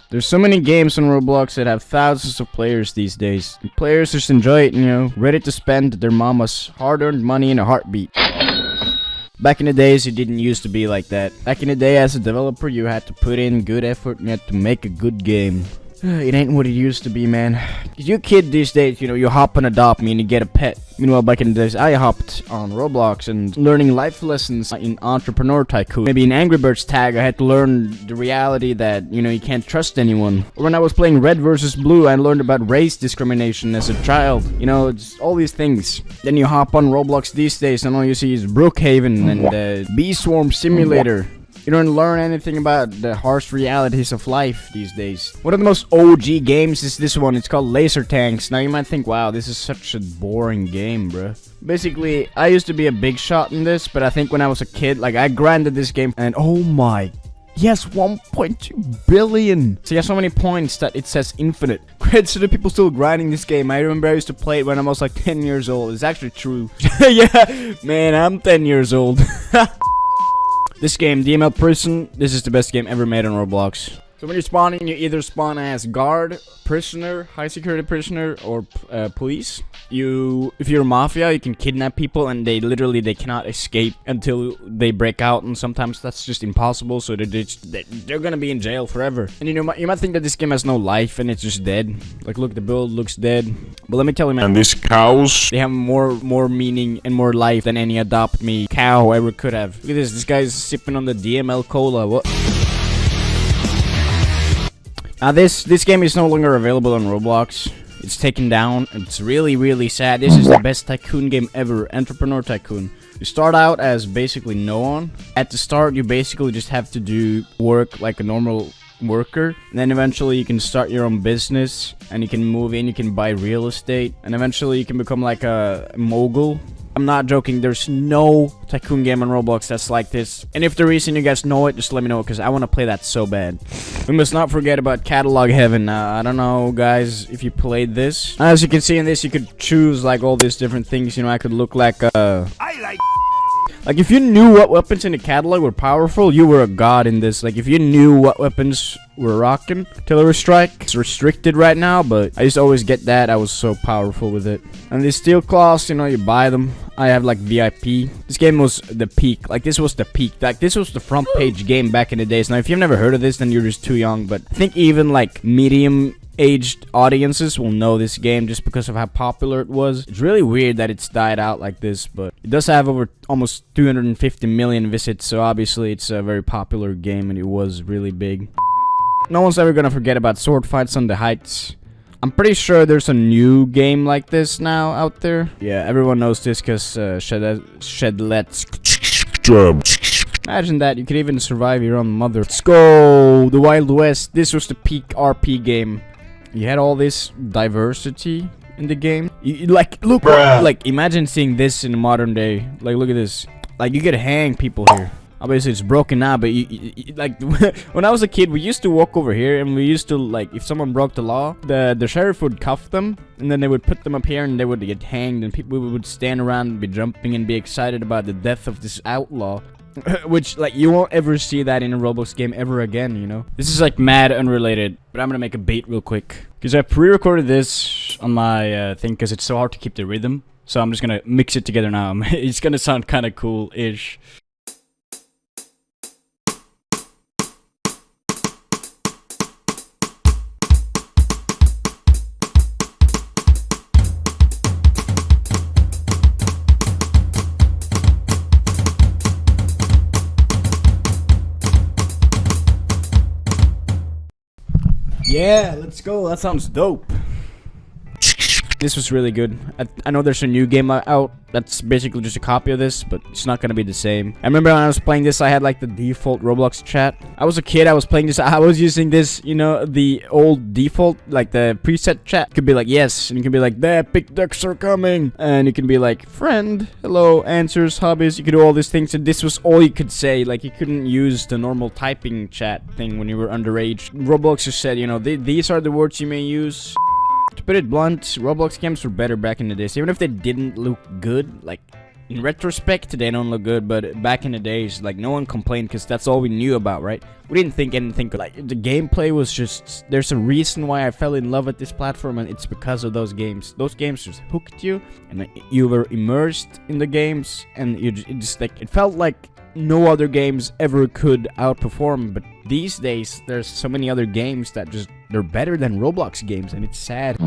There's so many games on Roblox that have thousands of players these days. And players just enjoy it, ready to spend their mama's hard-earned money in a heartbeat. Back in the days, it didn't used to be like that. Back in the day, as a developer, you had to put in good effort and you had to make a good game. It ain't what it used to be, man. You kid these days, you hop on Adopt Me and you get a pet. Meanwhile, back in the days, I hopped on Roblox and learning life lessons in Entrepreneur Tycoon. Maybe in Angry Birds tag, I had to learn the reality that, you can't trust anyone. Or when I was playing Red vs. Blue, I learned about race discrimination as a child. It's all these things. Then you hop on Roblox these days and all you see is Brookhaven and Bee Swarm Simulator. You don't learn anything about the harsh realities of life these days. One of the most OG games is this one. It's called Laser Tanks. Now you might think, wow, this is such a boring game, bruh. Basically, I used to be a big shot in this, but I think when I was a kid, I grinded this game and oh my, yes, 1.2 billion. So he has so many points that it says infinite. Credits to the people still grinding this game. I remember I used to play it when I was like 10 years old. It's actually true. Yeah, man, I'm 10 years old. This game, DML Prison, this is the best game ever made on Roblox. So when you're spawning, you either spawn as guard, prisoner, high security prisoner, or police. If you're a mafia, you can kidnap people and they cannot escape until they break out, and sometimes that's just impossible, so they're gonna be in jail forever. And you might think that this game has no life and it's just dead. Like, look, the build looks dead. But let me tell you, man. And these cows, they have more meaning and more life than any Adopt Me cow ever could have. Look at this guy's sipping on the DML cola. What? Now this game is no longer available on Roblox. It's taken down. It's really, really sad. This is the best tycoon game ever, Entrepreneur Tycoon. You start out as basically no one. At the start, you basically just have to do work like a normal worker. And then eventually you can start your own business and you can move in, you can buy real estate. And eventually you can become like a mogul. I'm not joking, there's no tycoon game on Roblox that's like this. And if the reason you guys know it, just let me know, because I want to play that so bad. We must not forget about Catalog Heaven. I don't know, guys, if you played this. As you can see in this, you could choose like all these different things. I could look like like if you knew what weapons in the catalog were powerful, you were a god in this. Like if you knew what weapons were rocking. Artillery strike. It's restricted right now, but I used to always get that. I was so powerful with it. And these steel claws, you buy them. I have like VIP. This game was the peak. Like this was the peak. Like this was the front page game back in the days. Now if you've never heard of this, then you're just too young. But I think even like medium-aged audiences will know this game just because of how popular it was. It's really weird that it's died out like this, but it does have over almost 250 million visits, so obviously it's a very popular game and it was really big. No one's ever gonna forget about Sword Fights on the Heights. I'm pretty sure there's a new game like this now out there. Yeah, everyone knows this because Shedlet's. Imagine that, you could even survive your own mother. Let's go! The Wild West. This was the peak RP game. You had all this diversity in the game. Like, look, like, imagine seeing this in the modern day. Like, look at this. Like, you could hang people here. Obviously, it's broken now, but like, when I was a kid, we used to walk over here, and we used to, like, if someone broke the law, the sheriff would cuff them, and then they would put them up here, and they would get hanged, and people would stand around and be jumping and be excited about the death of this outlaw. Which, like, you won't ever see that in a Roblox game ever again, This is, like, mad unrelated, but I'm gonna make a bait real quick. Because I pre-recorded this on my thing, because it's so hard to keep the rhythm. So I'm just gonna mix it together now. It's gonna sound kind of cool-ish. Yeah, let's go. That sounds dope. This was really good. I know there's a new game out that's basically just a copy of this, but it's not gonna be the same. I remember when I was playing this, I had like the default Roblox chat. I was a kid, I was playing this, I was using this, the old default, like the preset chat. Could be like, yes, and you can be like, the epic decks are coming. And you can be like, friend, hello, answers, hobbies. You could do all these things, and this was all you could say. Like, you couldn't use the normal typing chat thing when you were underage. Roblox just said, these are the words you may use. To put it blunt, Roblox games were better back in the days. Even if they didn't look good, like, in retrospect, they don't look good, but back in the days, like, no one complained because that's all we knew about, right? We didn't think anything like the gameplay was just. There's a reason why I fell in love with this platform, and it's because of those games. Those games just hooked you, and you were immersed in the games, and it felt like no other games ever could outperform. But these days, there's so many other games that they're better than Roblox games, and it's sad.